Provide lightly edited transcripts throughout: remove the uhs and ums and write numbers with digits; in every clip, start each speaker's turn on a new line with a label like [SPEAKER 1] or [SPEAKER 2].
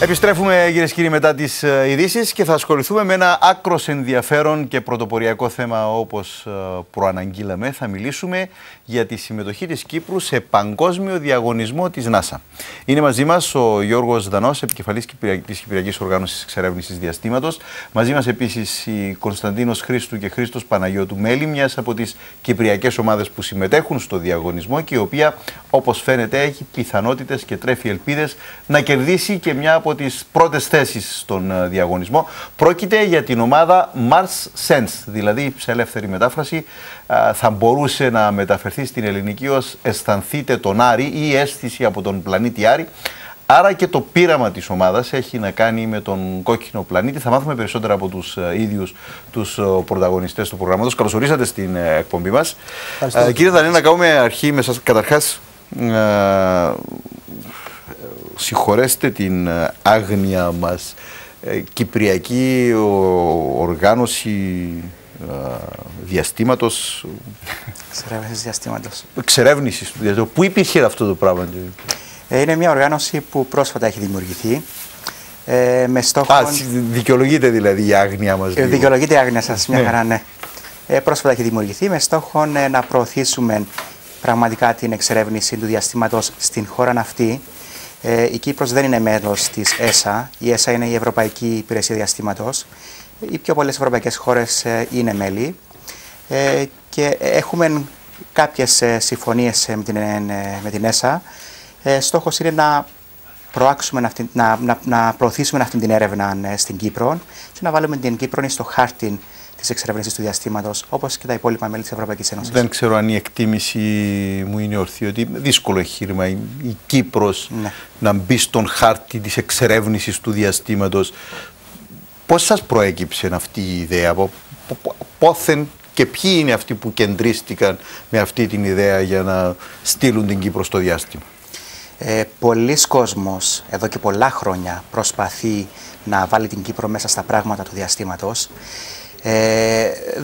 [SPEAKER 1] Επιστρέφουμε, κυρίες και κύριοι, μετά τις ειδήσεις και θα ασχοληθούμε με ένα άκρος ενδιαφέρον και πρωτοποριακό θέμα, όπως προαναγγείλαμε. Θα μιλήσουμε για τη συμμετοχή της Κύπρου σε παγκόσμιο διαγωνισμό της NASA. Είναι μαζί μας ο Γιώργος Δανός, επικεφαλής της Κυπριακής Οργάνωσης Εξερεύνησης Διαστήματος. Μαζί μας επίσης η Κωνσταντίνος Χρήστου και Χρήστος Παναγιώτου Μέλη, μιας από τις κυπριακές ομάδες που συμμετέχουν στο διαγωνισμό και η οποία, όπως φαίνεται, έχει πιθανότητες και τρέφει ελπίδες να κερδίσει και μια από τις πρώτες θέσεις στον διαγωνισμό. Πρόκειται για την ομάδα Mars Sense, δηλαδή σε ελεύθερη μετάφραση θα μπορούσε να μεταφερθεί στην ελληνική ως αισθανθείτε τον Άρη ή αίσθηση από τον πλανήτη Άρη. Άρα και το πείραμα της ομάδας έχει να κάνει με τον κόκκινο πλανήτη. Θα μάθουμε περισσότερα από τους ίδιους τους πρωταγωνιστές του προγράμματος. Καλώς ορίσατε στην εκπομπή μας. Κύριε Δανέ, να κάνουμε αρχή με σας. Καταρχάς, συγχωρέστε την άγνοια μας, Κυπριακή Οργάνωση Διαστήματος.
[SPEAKER 2] Εξερεύνησης Διαστήματος.
[SPEAKER 1] Εξερεύνησης του διαστήματος. Πού υπήρχε αυτό το πράγμα?
[SPEAKER 2] Είναι μια οργάνωση που πρόσφατα έχει δημιουργηθεί. Με στόχο...
[SPEAKER 1] Δικαιολογείται δηλαδή η άγνοια μας.
[SPEAKER 2] Δικαιολογείται η άγνοια σας, μια χαρά, ναι. Πρόσφατα έχει δημιουργηθεί με στόχο να προωθήσουμε πραγματικά την εξερεύνηση του διαστήματος στην χώρα αυτή. Η Κύπρος δεν είναι μέλος της ΕΣΑ. Η ΕΣΑ είναι η Ευρωπαϊκή Υπηρεσία Διαστήματος. Οι πιο πολλές ευρωπαϊκές χώρες είναι μέλη και έχουμε κάποιες συμφωνίες με την ΕΣΑ. Στόχος είναι να προωθήσουμε αυτή την έρευνα στην Κύπρο και να βάλουμε την Κύπρο στο χάρτη της εξερεύνησης του διαστήματος, όπως και τα υπόλοιπα μέλη της Ευρωπαϊκής Ένωσης.
[SPEAKER 1] Δεν ξέρω αν η εκτίμηση μου είναι ορθή, ότι είναι δύσκολο εγχείρημα η Κύπρος να μπει στον χάρτη της εξερεύνησης του διαστήματος. Πώς σας προέκυψε αυτή η ιδέα, πόθεν και ποιοι είναι αυτοί που κεντρίστηκαν με αυτή την ιδέα για να στείλουν την Κύπρο στο διάστημα?
[SPEAKER 2] Πολλοί κόσμος εδώ και πολλά χρόνια προσπαθεί να βάλει την Κύπρο μέσα στα πράγματα του διαστήματος.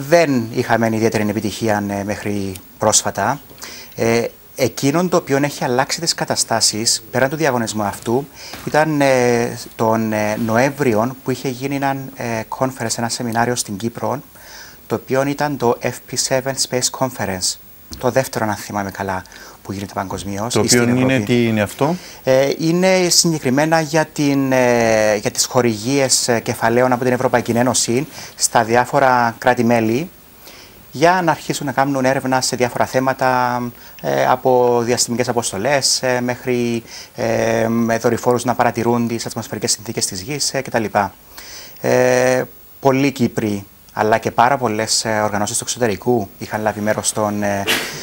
[SPEAKER 2] Δεν είχαμε ιδιαίτερη επιτυχία μέχρι πρόσφατα. Εκείνον το οποίο έχει αλλάξει τις καταστάσεις πέραν του διαγωνισμού αυτού ήταν τον Νοέμβριο που είχε γίνει ένα σεμινάριο στην Κύπρο, το οποίο ήταν το FP7 Space Conference, το δεύτερο, αν θυμάμαι καλά, που γίνεται παγκοσμίως.
[SPEAKER 1] Το οποίο είναι, τι είναι αυτό?
[SPEAKER 2] Είναι συγκεκριμένα για τις χορηγίες κεφαλαίων από την Ευρωπαϊκή Ένωση στα διάφορα κράτη-μέλη για να αρχίσουν να κάνουν έρευνα σε διάφορα θέματα, από διαστημικές αποστολές μέχρι δορυφόρους να παρατηρούν τις ατμοσφαιρικές συνθήκες της Γης κτλ. Πολλοί Κύπροι αλλά και πάρα πολλές οργανώσεις του εξωτερικού είχαν λάβει μέρος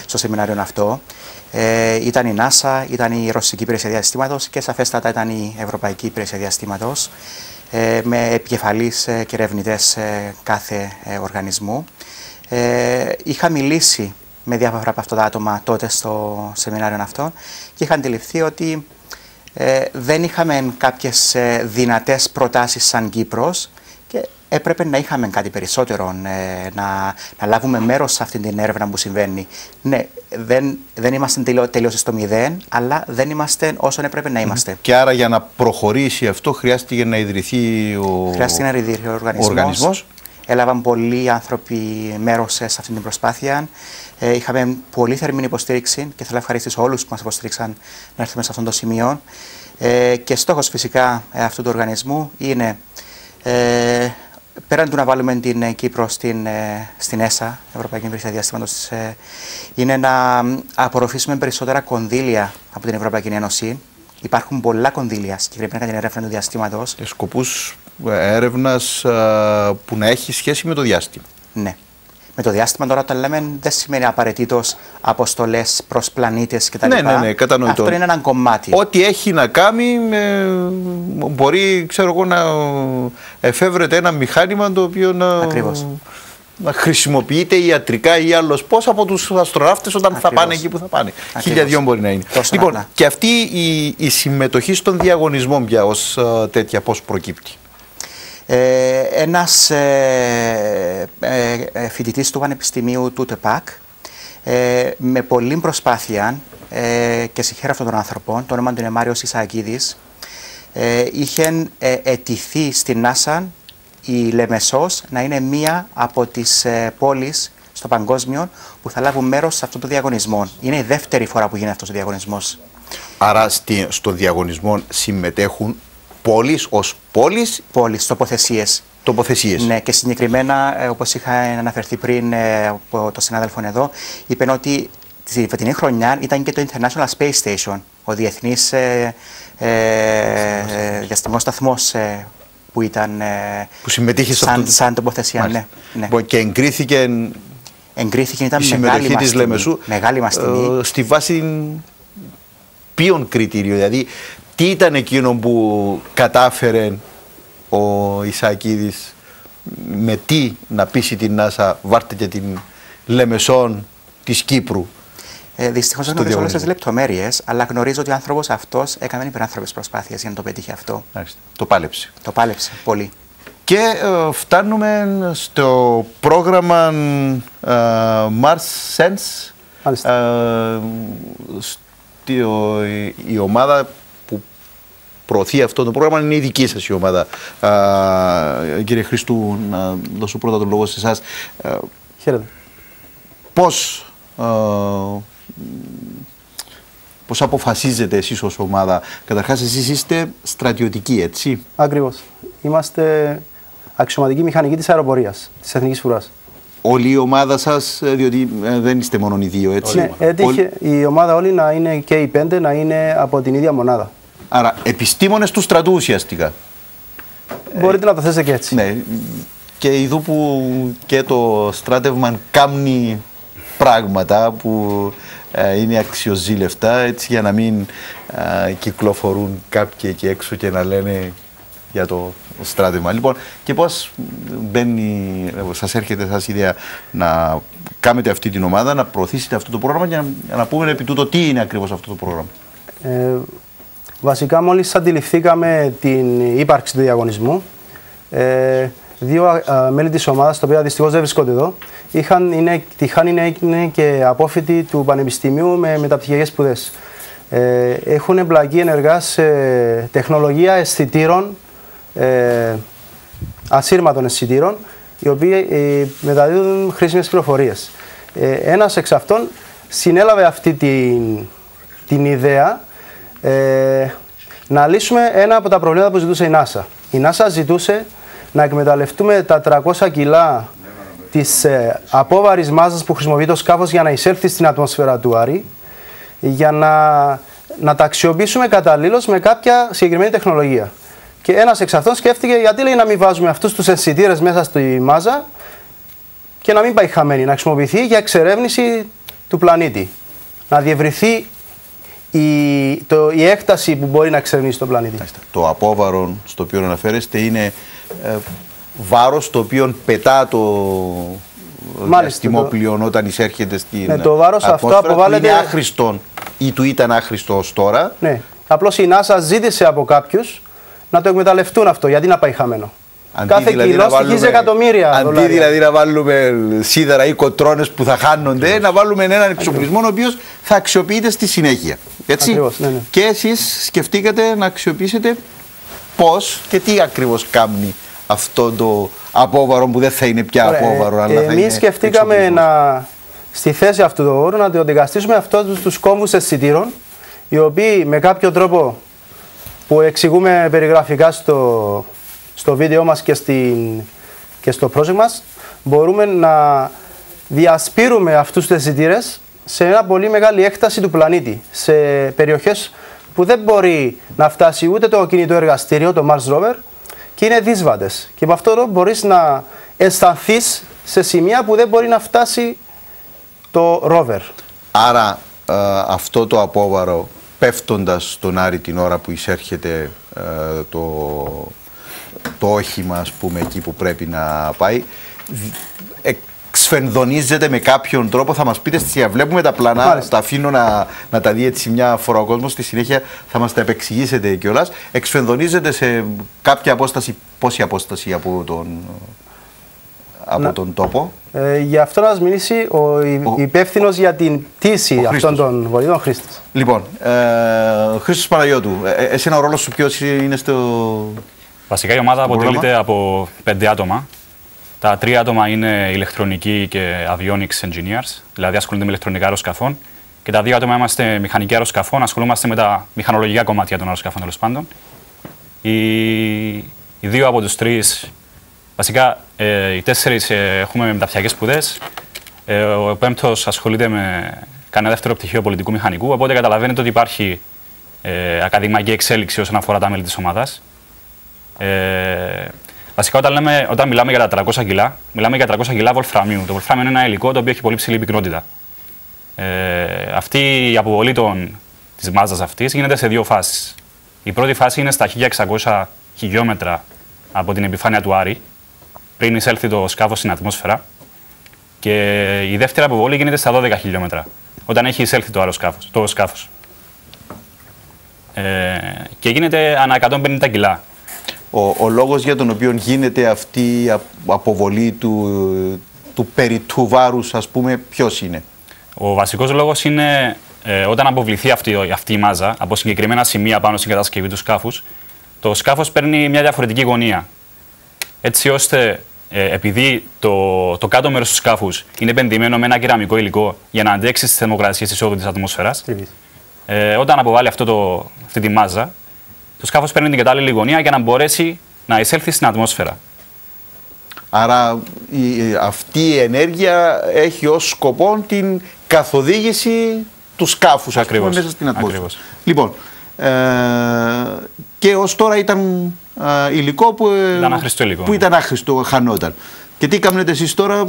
[SPEAKER 2] στο σεμινάριο αυτό. Ήταν η NASA, ήταν η Ρωσική Υπηρεσία Διαστήματος και σαφέστατα ήταν η Ευρωπαϊκή Υπηρεσία Διαστήματος, με επικεφαλείς και ερευνητές κάθε οργανισμού. Είχα μιλήσει με διάφορα από αυτά τα άτομα τότε στο σεμινάριο αυτό και είχα αντιληφθεί ότι δεν είχαμε κάποιες δυνατές προτάσεις σαν Κύπρος και έπρεπε να είχαμε κάτι περισσότερο, να λάβουμε μέρος σε αυτή την έρευνα που συμβαίνει. Ναι, δεν είμαστε τελείως στο μηδέν, αλλά δεν είμαστε όσον έπρεπε να είμαστε.
[SPEAKER 1] Και άρα για να προχωρήσει αυτό χρειάστηκε να ιδρυθεί ο οργανισμός.
[SPEAKER 2] Έλαβαν πολλοί άνθρωποι μέρος σε αυτή την προσπάθεια. Είχαμε πολύ θερμή υποστήριξη και θέλω να ευχαριστήσω όλους που μας υποστήριξαν να έρθουμε σε αυτό το σημείο. Και στόχος φυσικά αυτού του οργανισμού είναι, πέραν του να βάλουμε την Κύπρο στην ΕΣΑ, Ευρωπαϊκή Υπηρεσία Διαστήματος, είναι να απορροφήσουμε περισσότερα κονδύλια από την Ευρωπαϊκή Ένωση. Υπάρχουν πολλά κονδύλια συγκεκριμένα για την έρευνα του διαστήματος.
[SPEAKER 1] Για σκοπούς έρευνας που να έχει σχέση με το διάστημα.
[SPEAKER 2] Ναι. Με το διάστημα τώρα όταν λέμε δεν σημαίνει απαραίτητος αποστολές προς πλανήτες κτλ.
[SPEAKER 1] Ναι, κατανοητό.
[SPEAKER 2] Αυτό είναι ένα κομμάτι.
[SPEAKER 1] Ό,τι έχει να κάνει μπορεί, ξέρω εγώ, να εφεύρεται ένα μηχάνημα το οποίο να...
[SPEAKER 2] Ακριβώς.
[SPEAKER 1] να χρησιμοποιείται ιατρικά ή άλλως πώς από τους αστροναύτες όταν θα πάνε εκεί που θα πάνε. Χίλια μπορεί να είναι. Λοιπόν, και αυτή η συμμετοχή στον διαγωνισμό πια ως τέτοια πώς προκύπτει?
[SPEAKER 2] Ένας φοιτητής του Πανεπιστημίου του ΤΕΠΑΚ με πολλή προσπάθεια και συγχαίρω αυτόν τον άνθρωπο, το όνομα του είναι Μάριος Ισαακίδης, είχε αιτηθεί στην NASA η Λεμεσός να είναι μία από τις πόλεις στο παγκόσμιο που θα λάβουν μέρος σε αυτό το διαγωνισμό. Είναι η δεύτερη φορά που γίνεται αυτός ο διαγωνισμός.
[SPEAKER 1] Άρα στο διαγωνισμό συμμετέχουν πόλεις ως πόλεις?
[SPEAKER 2] Πόλεις, τοποθεσίες.
[SPEAKER 1] Τοποθεσίες.
[SPEAKER 2] Ναι, και συγκεκριμένα, όπως είχα αναφερθεί πριν από τον συνάδελφο εδώ, είπαν ότι τη φετινή χρονιά ήταν και το International Space Station, ο διεθνής διαστημικός σταθμός που ήταν
[SPEAKER 1] που συμμετείχε
[SPEAKER 2] σαν τοποθεσία. Ναι, ναι.
[SPEAKER 1] Και εγκρίθηκε
[SPEAKER 2] ήταν
[SPEAKER 1] η συμμετοχή της Λεμεσού
[SPEAKER 2] μεγάλη μας τιμή.
[SPEAKER 1] Στη βάση ποιον κριτήριο, δηλαδή τι ήταν εκείνο που κατάφερε ο Ισαακίδης, με τι να πείσει την NASA βάρτε και την Λεμεσόν της Κύπρου?
[SPEAKER 2] Δυστυχώς δεν γνωρίζω όλες τις λεπτομέρειες, αλλά γνωρίζω ότι ο άνθρωπος αυτός έκανε υπεράνθρωπες προσπάθειες για να το πετύχει αυτό.
[SPEAKER 1] Το πάλεψε.
[SPEAKER 2] Το πάλεψε πολύ.
[SPEAKER 1] Και φτάνουμε στο πρόγραμμα Mars Sense. Η ομάδα που προωθεί αυτό το πρόγραμμα είναι η δική σας η ομάδα. Κύριε Χριστού, να δώσω πρώτα τον λόγο σε εσάς.
[SPEAKER 3] Χαίρετε.
[SPEAKER 1] Πώς αποφασίζετε εσείς ως ομάδα? Καταρχάς εσείς είστε στρατιωτικοί, έτσι?
[SPEAKER 3] Ακριβώς. Είμαστε αξιωματικοί μηχανικοί της αεροπορίας, της Εθνικής Φρουράς.
[SPEAKER 1] Όλη η ομάδα σας, διότι δεν είστε μόνο οι δύο, έτσι?
[SPEAKER 3] Ναι, έτυχε η ομάδα όλη να είναι και οι 5 να είναι από την ίδια μονάδα.
[SPEAKER 1] Άρα επιστήμονες του στρατού ουσιαστικά.
[SPEAKER 3] Μπορείτε να το θέσετε και έτσι.
[SPEAKER 1] Ναι, και ειδού που και το στράτευμα κάνει πράγματα που είναι αξιοζήλευτα, έτσι, για να μην κυκλοφορούν κάποιοι εκεί έξω και να λένε για το στράτευμα. Λοιπόν, και πώς σας έρχεται σας ιδέα να κάνετε αυτή την ομάδα, να προωθήσετε αυτό το πρόγραμμα και να πούμε επί τούτο τι είναι ακριβώς αυτό το πρόγραμμα?
[SPEAKER 3] Βασικά μόλις αντιληφθήκαμε την ύπαρξη του διαγωνισμού, δύο μέλη της ομάδας, τα οποία δυστυχώς δεν βρισκόνται εδώ, είναι και απόφοιτοι του Πανεπιστημίου με μεταπτυχιακές σπουδές. Έχουν εμπλακεί ενεργά σε τεχνολογία αισθητήρων, ασύρματων αισθητήρων, οι οποίοι μεταδίδουν χρήσιμες πληροφορίες. Ένας εξ αυτών συνέλαβε αυτή την ιδέα να λύσουμε ένα από τα προβλήματα που ζητούσε η NASA. Η NASA ζητούσε να εκμεταλλευτούμε τα 300 κιλά της απόβαρης μάζας που χρησιμοποιεί το σκάφος για να εισέλθει στην ατμόσφαιρα του Άρη, για να τα αξιοποιήσουμε καταλήλως με κάποια συγκεκριμένη τεχνολογία. Και ένας εξ αυτών σκέφτηκε γιατί λέει να μην βάζουμε αυτούς τους αισθητήρες μέσα στη μάζα και να μην πάει χαμένη, να χρησιμοποιηθεί για εξερεύνηση του πλανήτη. Να διευρυθεί η έκταση που μπορεί να εξερευνήσει τον πλανήτη.
[SPEAKER 1] Το απόβαρο στο οποίο αναφέρεστε είναι βάρος το οποίο πετά το διαστημόπλοιο όταν εισέρχεται στην
[SPEAKER 3] το βάρος αυτό αποβάλλεται...
[SPEAKER 1] είναι άχρηστο ή του ήταν άχρηστο ως τώρα.
[SPEAKER 3] Ναι. Απλώς η NASA ζήτησε από κάποιους να το εκμεταλλευτούν αυτό, γιατί να πάει χαμένο. Κάθε δηλαδή κιλό στοιχίζει εκατομμύρια.
[SPEAKER 1] Αντί δηλαδή να βάλουμε σίδερα ή κοτρώνες που θα χάνονται, να βάλουμε έναν εξοπλισμό ο οποίος θα αξιοποιείται στη συνέχεια. Έτσι.
[SPEAKER 3] Ακριβώς, ναι, ναι.
[SPEAKER 1] Και εσείς σκεφτήκατε να αξιοποιήσετε πώς και τι ακριβώς κάνει αυτό το απόβαρο που δεν θα είναι πια απόβαρο, αλλά θα είναι.
[SPEAKER 3] Εμείς σκεφτήκαμε στη θέση αυτού του όρου να το αντικαταστήσουμε αυτούς τους κόμβους αισθητήρων, οι οποίοι με κάποιο τρόπο που εξηγούμε περιγραφικά στο βίντεο μας και στο project μας, μπορούμε να διασπείρουμε αυτούς τους αισθητήρες σε ένα πολύ μεγάλη έκταση του πλανήτη, σε περιοχές που δεν μπορεί να φτάσει ούτε το κινητό εργαστήριο, το Mars Rover, και είναι δύσβατες. Και με αυτό μπορείς να αισθανθείς σε σημεία που δεν μπορεί να φτάσει το rover.
[SPEAKER 1] Άρα αυτό το απόβαρο, πέφτοντας στον Άρη την ώρα που εισέρχεται το όχημα, ας πούμε, εκεί που πρέπει να πάει, εξφενδονίζεται με κάποιον τρόπο. Θα μας πείτε στη συνέχεια. Βλέπουμε τα πλάνα,
[SPEAKER 3] Μάλιστα.
[SPEAKER 1] τα αφήνω να τα δει έτσι μια φορά ο κόσμος. Στη συνέχεια θα μας τα επεξηγήσετε κιόλας. Εξφενδονίζεται σε κάποια απόσταση, πόση απόσταση από τον τόπο.
[SPEAKER 3] Γι' αυτό να μας μιλήσει ο υπεύθυνος για την τύση αυτών των βολίδων, Χρήστος.
[SPEAKER 1] Λοιπόν, Χρήστος Παναγιώτου, εσένα ο ρόλος σου ποιος είναι
[SPEAKER 4] Βασικά η ομάδα αποτελείται από 5 άτομα. Τα 3 άτομα είναι ηλεκτρονικοί και avionics engineers, δηλαδή ασχολούνται με ηλεκτρονικά αεροσκαφών. Και τα 2 άτομα είμαστε μηχανικοί αεροσκαφών, ασχολούμαστε με τα μηχανολογικά κομμάτια των αεροσκαφών τέλος πάντων. Οι 2 από τους 3, βασικά οι 4 έχουμε μεταπτυχιακές σπουδές. Ο 5ος ασχολείται κάνει ένα δεύτερο πτυχίο πολιτικού μηχανικού. Οπότε καταλαβαίνετε ότι υπάρχει ακαδημαϊκή εξέλιξη όσον αφορά τα μέλη της ομάδας. Βασικά, όταν μιλάμε για τα 300 κιλά, μιλάμε για 300 κιλά βολφραμίου. Το βολφράμιο είναι ένα υλικό το οποίο έχει πολύ ψηλή πυκνότητα. Αυτή η αποβολή της μάζας αυτής γίνεται σε 2 φάσεις. Η πρώτη φάση είναι στα 1600 χιλιόμετρα από την επιφάνεια του Άρη, πριν εισέλθει το σκάφος στην ατμόσφαιρα. Και η δεύτερη αποβολή γίνεται στα 12 χιλιόμετρα, όταν έχει εισέλθει το σκάφος. Και γίνεται ανά 150 κιλά.
[SPEAKER 1] Ο λόγος για τον οποίο γίνεται αυτή η αποβολή του περιττού βάρους, ας πούμε, ποιος είναι?
[SPEAKER 4] Ο βασικός λόγος είναι όταν αποβληθεί αυτή η μάζα από συγκεκριμένα σημεία πάνω στην κατασκευή του σκάφους, το σκάφος παίρνει μια διαφορετική γωνία. Έτσι ώστε, επειδή το κάτω μέρος του σκάφους είναι μπεντημένο με ένα κεραμικό υλικό για να αντέξει στις θερμοκρασίες εισόδου της ατμόσφαιρας, όταν αποβάλει αυτή τη μάζα, το σκάφος παίρνει την κατάλληλη γωνία για να μπορέσει να εισέλθει στην ατμόσφαιρα.
[SPEAKER 1] Άρα αυτή η ενέργεια έχει ως σκοπό την καθοδήγηση του σκάφους μέσα στην ατμόσφαιρα. Λοιπόν, και ως τώρα ήταν υλικό που ήταν άχρηστο, χανόταν. Και τι κάνετε εσείς τώρα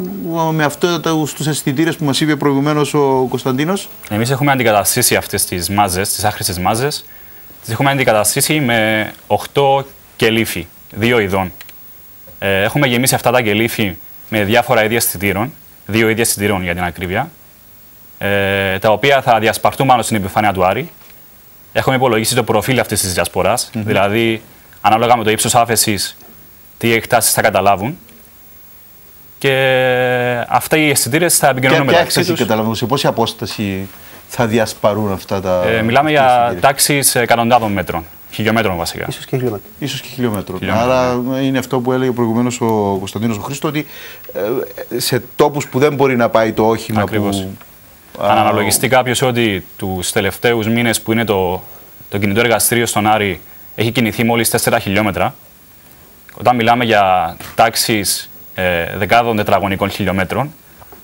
[SPEAKER 1] με αυτούς τους αισθητήρες που μας είπε προηγουμένως ο Κωνσταντίνος?
[SPEAKER 4] Εμείς έχουμε αντικαταστήσει αυτές τις μάζες, τις άχρηστες μάζες. Τις έχουμε αντικαταστήσει με 8 κελύφη, 2 ειδών. Έχουμε γεμίσει αυτά τα κελύφη με διάφορα είδη αισθητήρων, 2 είδη αισθητήρων για την ακρίβεια, τα οποία θα διασπαρτούν πάνω στην επιφάνεια του Άρη. Έχουμε υπολογίσει το προφίλ αυτής της διασποράς, δηλαδή ανάλογα με το ύψος άφεσης, τι εκτάσεις θα καταλάβουν. Και αυτά οι αισθητήρες θα επικοινωνούν μεταξύ τους.
[SPEAKER 1] Καταλαβαίνω, σε πόση απόσταση θα διασπαρούν αυτά τα.
[SPEAKER 4] Μιλάμε για τάξεις εκατοντάδων μέτρων, χιλιόμετρων βασικά.
[SPEAKER 1] Ίσως και χιλιόμετρων. Άρα είναι αυτό που έλεγε προηγουμένως ο Κωνσταντίνος ο Χρήστος, ότι σε τόπους που δεν μπορεί να πάει το όχημα.
[SPEAKER 4] Ακριβώς. Αν αναλογιστεί κάποιος ότι τους τελευταίους μήνες που είναι το κινητό εργαστήριο στον Άρη έχει κινηθεί μόλις 4 χιλιόμετρα, όταν μιλάμε για τάξεις δεκάδων τετραγωνικών χιλιόμετρων,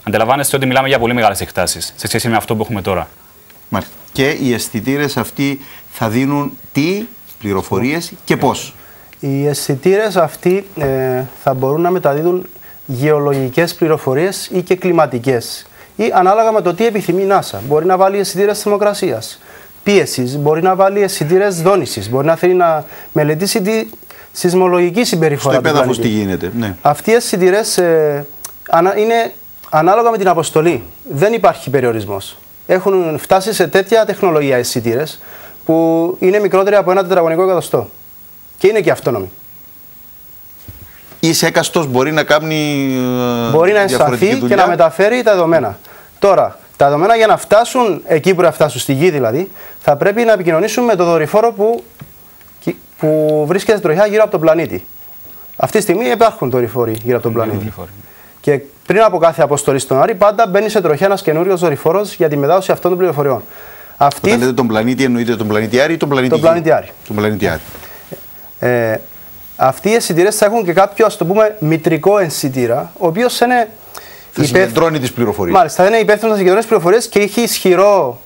[SPEAKER 4] αντιλαμβάνεστε ότι μιλάμε για πολύ μεγάλες εκτάσεις σε σχέση με αυτό που έχουμε τώρα.
[SPEAKER 1] Μάλιστα. Και οι αισθητήρες αυτοί θα δίνουν τι πληροφορίες και πώς?
[SPEAKER 3] Οι αισθητήρες αυτοί θα μπορούν να μεταδίδουν γεωλογικές πληροφορίες ή και κλιματικές. Ή ανάλογα με το τι επιθυμεί η NASA. Μπορεί να βάλει αισθητήρες θερμοκρασίας, πίεσης, μπορεί να βάλει αισθητήρες δόνησης, μπορεί να θέλει να μελετήσει τη σεισμολογική συμπεριφορά.
[SPEAKER 1] Στο επέδαφος τι γίνεται. Ναι.
[SPEAKER 3] Αυτοί οι αισθητήρες είναι ανάλογα με την αποστολή. Δεν υπάρχει περιορισμός. Έχουν φτάσει σε τέτοια τεχνολογία αισθητήρες που είναι μικρότεροι από 1 τετραγωνικό εκατοστό. Και είναι και αυτόνομοι.
[SPEAKER 1] Ή έκαστος μπορεί να κάνει.
[SPEAKER 3] Μπορεί να ενσταθεί και να μεταφέρει τα δεδομένα. Τώρα, τα δεδομένα για να φτάσουν εκεί που πρέπει να φτάσουν, στη γη δηλαδή, θα πρέπει να επικοινωνήσουν με το δορυφόρο που βρίσκεται τροχιά γύρω από τον πλανήτη. Αυτή τη στιγμή υπάρχουν δορυφόροι γύρω από τον πλανήτη. Και πριν από κάθε αποστολή στον Άρη, πάντα μπαίνει σε τροχιά ένας καινούριος δορυφόρος για τη μετάδοση αυτών των πληροφοριών.
[SPEAKER 1] Όταν λέτε τον πλανήτη, εννοείται τον πλανήτη Άρη ή τον πλανήτη Γη? Τον πλανήτη Άρη.
[SPEAKER 3] Αυτοί οι αισθητήρες θα έχουν και κάποιο, ας το πούμε, μητρικό αισθητήρα, ο οποίος είναι.
[SPEAKER 1] Θα συγκεντρώνει τις πληροφορίες.
[SPEAKER 3] Μάλιστα, θα είναι υπεύθυνος να συγκεντρώνει τις πληροφορίες και έχει ισχυρό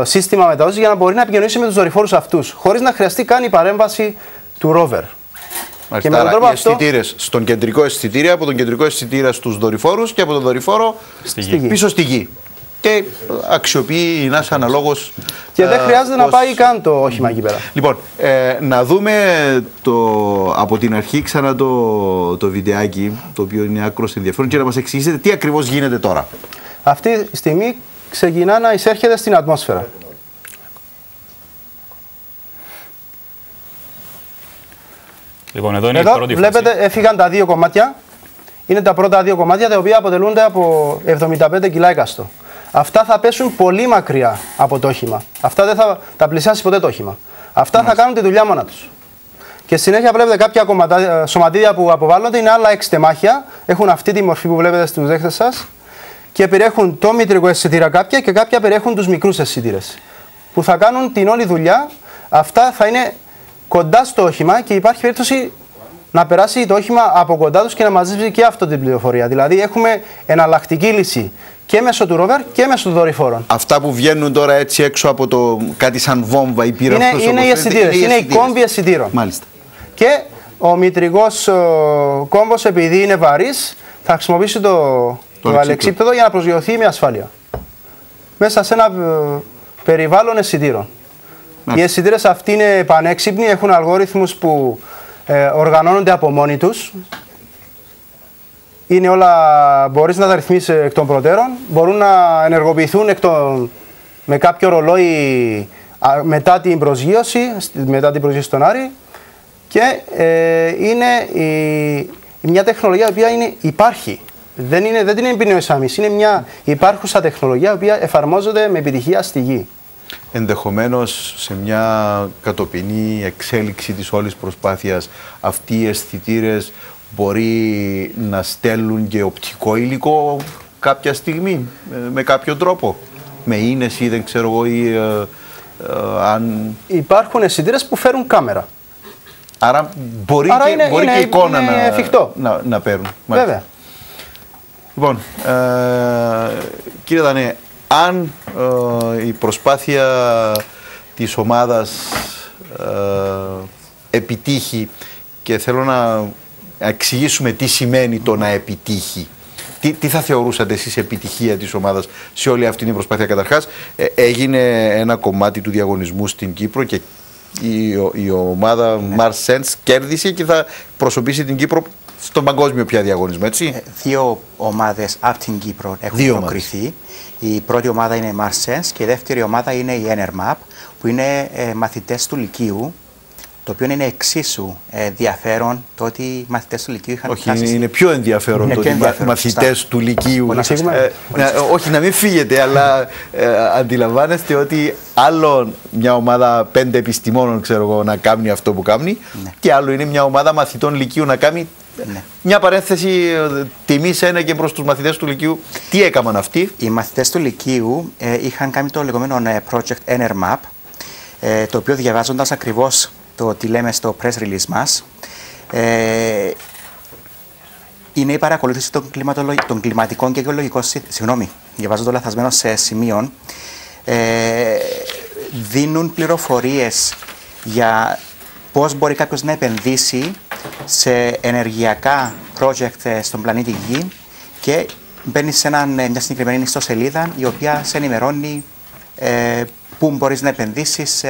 [SPEAKER 3] σύστημα μετάδοσης για να μπορεί να επικοινωνήσει με τους δορυφόρους αυτούς, χωρίς να χρειαστεί καν η παρέμβαση του rover.
[SPEAKER 1] Και με τον τρόπο αυτό, αισθητήρες στον κεντρικό αισθητήρα, από τον κεντρικό αισθητήρα στους δορυφόρους και από τον δορυφόρο πίσω στη γη. και αξιοποιεί η NASA αναλόγως.
[SPEAKER 3] Και δεν χρειάζεται να πάει καν το όχημα εκεί πέρα.
[SPEAKER 1] Λοιπόν, να δούμε από την αρχή ξανά το βιντεάκι, το οποίο είναι άκρως ενδιαφέρον, και να μας εξηγήσετε τι ακριβώς γίνεται τώρα.
[SPEAKER 3] Αυτή τη στιγμή ξεκινά να εισέρχεται στην ατμόσφαιρα.
[SPEAKER 4] Λοιπόν, εδώ είναι
[SPEAKER 3] Εδώ
[SPEAKER 4] η πρώτη
[SPEAKER 3] βλέπετε,
[SPEAKER 4] φάση.
[SPEAKER 3] έφυγαν τα δύο κομμάτια. Είναι τα πρώτα δύο κομμάτια, τα οποία αποτελούνται από 75 κιλά εκαστό. Αυτά θα πέσουν πολύ μακριά από το όχημα. Αυτά δεν θα τα πλησιάσει ποτέ το όχημα. Αυτά θα κάνουν τη δουλειά μόνα τους. Και συνέχεια βλέπετε κάποια σωματίδια που αποβάλλονται, είναι άλλα 6 τεμάχια. Έχουν αυτή τη μορφή που βλέπετε στους δέχτες σας και περιέχουν το μητρικό αισθητήρα κάποια και κάποια περιέχουν τους μικρούς αισθητήρες. Που θα κάνουν την όλη δουλειά. Αυτά θα είναι κοντά στο όχημα και υπάρχει περίπτωση να περάσει το όχημα από κοντά τους και να μαζέψει και αυτό την πληροφορία. Δηλαδή έχουμε εναλλακτική λύση και μέσω του ρόβερ και μέσω των δορυφόρων.
[SPEAKER 1] Αυτά που βγαίνουν τώρα έτσι έξω από το κάτι σαν βόμβα ή πύραυλος.
[SPEAKER 3] Είναι οι αισθητήρες, είναι οι κόμβοι αισθητήρων.
[SPEAKER 1] Μάλιστα.
[SPEAKER 3] Και ο μητρικός κόμβος, επειδή είναι βαρύς, θα χρησιμοποιήσει το αλεξίπτωτο για να προσγειωθεί με ασφάλεια. Μέσα σε ένα περιβάλλον αισθητήρων. Οι αισθητήρες αυτοί είναι πανέξυπνοι, έχουν αλγόριθμους που οργανώνονται από μόνοι τους. Είναι όλα, μπορείς να τα ρυθμίσεις εκ των προτέρων, μπορούν να ενεργοποιηθούν με κάποιο ρολόι μετά την προσγείωση στον Άρη, και είναι μια τεχνολογία η οποία υπάρχει. Δεν την επινοήσαμε εμείς, είναι μια υπάρχουσα τεχνολογία η οποία εφαρμόζεται με επιτυχία στη γη.
[SPEAKER 1] Ενδεχομένως σε μια κατοπινή εξέλιξη της όλης προσπάθειας αυτοί οι αισθητήρες μπορεί να στέλνουν και οπτικό υλικό κάποια στιγμή, με κάποιο τρόπο, με ίνες ή δεν ξέρω εγώ, ή αν...
[SPEAKER 3] Υπάρχουν αισθητήρες που φέρουν κάμερα.
[SPEAKER 1] Άρα μπορεί και εικόνα να παίρνουν.
[SPEAKER 3] Βέβαια.
[SPEAKER 1] Λοιπόν, κύριε Δανέ, αν η προσπάθεια της ομάδας επιτύχει, και θέλω να εξηγήσουμε τι σημαίνει το να επιτύχει, τι θα θεωρούσατε εσείς επιτυχία της ομάδας σε όλη αυτή την προσπάθεια? Καταρχάς, έγινε ένα κομμάτι του διαγωνισμού στην Κύπρο και η ομάδα Mars Sense κέρδισε και θα προσωπήσει την Κύπρο στον παγκόσμιο πια διαγωνισμό, έτσι.
[SPEAKER 2] Δύο ομάδες από την Κύπρο έχουν προκριθεί. Η πρώτη ομάδα είναι η Mars Sense και η δεύτερη ομάδα είναι η Enermap, που είναι μαθητές του Λυκείου, το οποίο είναι εξίσου ενδιαφέρον το ότι οι μαθητές του Λυκείου είχαν φτάσει.
[SPEAKER 1] Όχι, είναι πιο ενδιαφέρον το ότι οι μαθητές του Λυκείου. Όχι, να μην φύγετε, αλλά αντιλαμβάνεστε ότι άλλο μια ομάδα 5 επιστημόνων, ξέρω εγώ, να κάνει αυτό που κάνει, και άλλο είναι μια ομάδα μαθητών Λυκείου να κάνει. Μια παρένθεση, τιμή σε ένα και προς τους μαθητές του Λυκείου. Τι έκαναν αυτοί?
[SPEAKER 2] Οι μαθητές του Λυκείου είχαν κάνει το λεγόμενο project Enermap, το οποίο, διαβάζοντας ακριβώς το τι λέμε στο press release μας, είναι η παρακολούθηση των κλιματικών και γεωλογικών, διαβάζω το λαθασμένο σε σημείων, δίνουν πληροφορίες για πώς μπορεί κάποιος να επενδύσει σε ενεργειακά project στον πλανήτη Γη, και μπαίνει σε μια συγκεκριμένη ιστοσελίδα η οποία σε ενημερώνει πού μπορείς να επενδύσεις,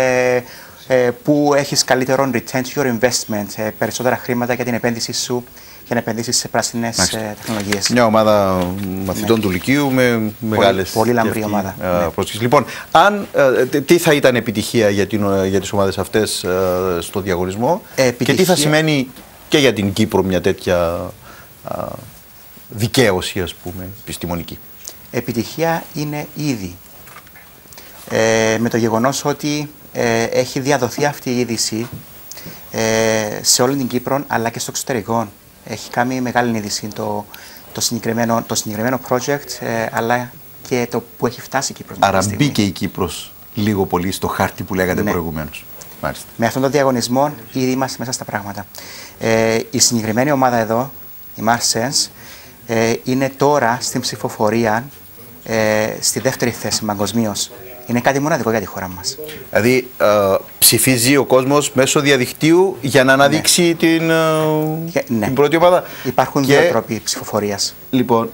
[SPEAKER 2] πού έχεις καλύτερο return to your investment, περισσότερα χρήματα για την επένδυση σου, για να επενδύσεις σε πράσινες τεχνολογίες.
[SPEAKER 1] Μια ομάδα μαθητών του Λυκείου με μεγάλες...
[SPEAKER 2] Πολύ λαμπρή ομάδα.
[SPEAKER 1] Λοιπόν, τι θα ήταν επιτυχία για τις ομάδες αυτές στο διαγωνισμό, και τι θα σημαίνει και για την Κύπρο μια τέτοια δικαίωση, ας πούμε, επιστημονική?
[SPEAKER 2] Επιτυχία είναι ήδη. Με το γεγονός ότι έχει διαδοθεί αυτή η είδηση σε όλη την Κύπρο, αλλά και στο εξωτερικό. Έχει κάνει μεγάλη είδηση το συγκεκριμένο project, αλλά και το που έχει φτάσει η Κύπρος.
[SPEAKER 1] Άρα μπήκε η Κύπρος λίγο πολύ στο χάρτη που λέγατε προηγουμένως. Μάλιστα.
[SPEAKER 2] Με αυτόν τον διαγωνισμό ήδη είμαστε μέσα στα πράγματα. Η συγκεκριμένη ομάδα εδώ, η Mars Sense, είναι τώρα στην ψηφοφορία στη δεύτερη θέση παγκοσμίως Είναι κάτι μοναδικό για τη χώρα μας.
[SPEAKER 1] Δηλαδή, ψηφίζει ο κόσμος μέσω διαδικτύου για να αναδείξει την πρώτη ομάδα.
[SPEAKER 2] Υπάρχουν δύο τρόποι ψηφοφορίας.
[SPEAKER 1] Λοιπόν,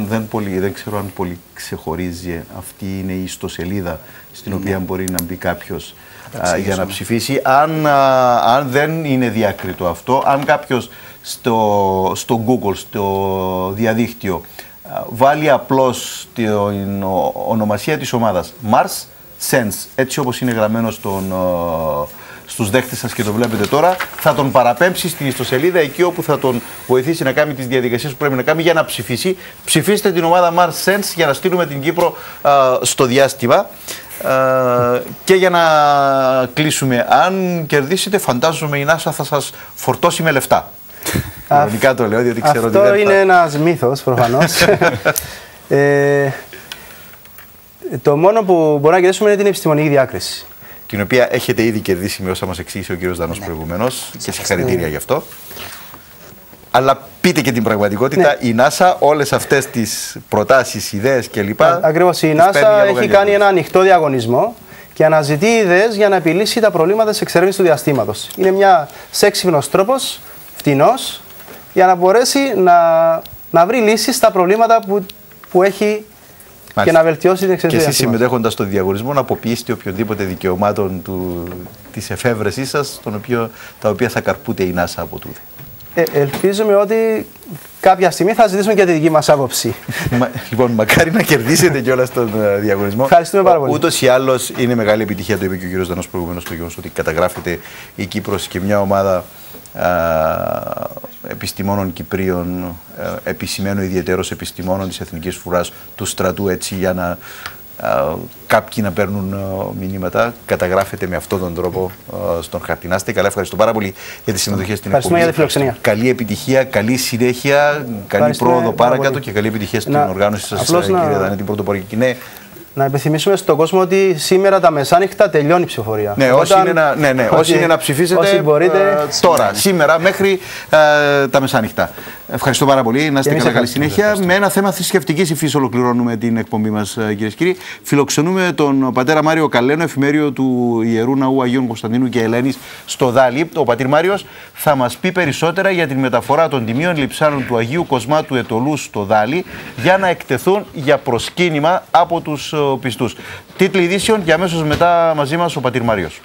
[SPEAKER 1] δεν ξέρω αν πολύ ξεχωρίζει. Αυτή είναι η ιστοσελίδα στην οποία μπορεί να μπει κάποιος για να ψηφίσει. Αν δεν είναι διάκριτο αυτό, αν κάποιος στο Google, στο διαδίκτυο, βάλει απλώς την ονομασία της ομάδας Mars Sense, έτσι όπως είναι γραμμένο στους δέχτες σας και το βλέπετε τώρα, θα τον παραπέμψει στην ιστοσελίδα εκεί όπου θα τον βοηθήσει να κάνει τις διαδικασίες που πρέπει να κάνει για να ψηφίσει. Ψηφίστε την ομάδα Mars Sense για να στείλουμε την Κύπρο στο διάστημα. Και για να κλείσουμε, αν κερδίσετε, φαντάζομαι η NASA θα σας φορτώσει με λεφτά. Ιρωνικά το λέω, διότι ξέρω ότι
[SPEAKER 3] αυτό είναι ένας μύθος προφανώς. Το μόνο που μπορούμε να κερδίσουμε είναι την επιστημονική διάκριση.
[SPEAKER 1] Την οποία έχετε ήδη κερδίσει με όσα μας εξήγησε ο κύριος Δανός προηγουμένως, και συγχαρητήρια γι' αυτό. Αλλά πείτε και την πραγματικότητα, η NASA όλες αυτές τις προτάσεις, ιδέες κλπ.
[SPEAKER 3] Ακριβώς, η NASA έχει κάνει ένα ανοιχτό διαγωνισμό και αναζητεί ιδέες για να επιλύσει τα προβλήματα της εξερεύνησης του διαστήματος. Είναι μια έξυπνος τρόπος, φτηνός, για να μπορέσει να βρει λύσεις στα προβλήματα που έχει. Μάλιστα. Και να βελτιώσει την εξερεύνηση.
[SPEAKER 1] Και εσείς συμμετέχοντας στο διαγωνισμό να αποποιήσετε οποιοδήποτε δικαιωμάτων της εφεύρεσής σας, τα οποία θα καρπούται η NASA από τούδε.
[SPEAKER 3] Ελπίζουμε ότι κάποια στιγμή θα ζητήσουμε και τη δική μας άποψη.
[SPEAKER 1] Λοιπόν, μακάρι να κερδίσετε κιόλας τον διαγωνισμό.
[SPEAKER 3] Ευχαριστούμε πάρα πολύ.
[SPEAKER 1] Ούτως ή άλλως είναι μεγάλη επιτυχία, το είπε και ο κύριος Δανός προηγουμένως, το γεγονός ότι καταγράφεται η Κύπρος και μια ομάδα επιστημόνων Κυπρίων, επισημένω ιδιαιτέρως επιστημόνων της Εθνικής Φουράς του στρατού, έτσι για να κάποιοι να παίρνουν μηνύματα. Καταγράφεται με αυτόν τον τρόπο στον χαρτί. Να είστε καλά, ευχαριστώ πάρα πολύ για τη συμμετοχή στην εκπομπή.
[SPEAKER 3] Για τη φιλοξενία.
[SPEAKER 1] Καλή επιτυχία, καλή συνέχεια, καλή πρόοδο παρακάτω και καλή επιτυχία στην οργάνωση σας, κύριε Δανή, την πρωτοπορική. Ναι.
[SPEAKER 3] Να υπενθυμίσουμε στον κόσμο ότι σήμερα τα μεσάνυχτα τελειώνει η ψηφοφορία.
[SPEAKER 1] Ναι, όσοι είναι να ψηφίσετε τώρα, σήμερα, μέχρι τα μεσάνυχτα. Ευχαριστώ πάρα πολύ. Να είστε καλά, καλή συνέχεια. Με ένα θέμα θρησκευτικής υφής ολοκληρώνουμε την εκπομπή μας, κυρίες και κύριοι. Φιλοξενούμε τον πατέρα Μάριο Καλένο, εφημέριο του Ιερού Ναού Αγίων Κωνσταντίνου και Ελένης στο Δάλη. Ο πατήρ Μάριος θα μας πει περισσότερα για την μεταφορά των τιμίων λειψάνων του Αγίου Κοσμάτου Ετωλού στο Δάλη για να εκτεθούν για προσκύνημα από τους πιστούς. Τίτλοι ειδήσεων και αμέσως μετά μαζί μας ο πατήρ Μάριος.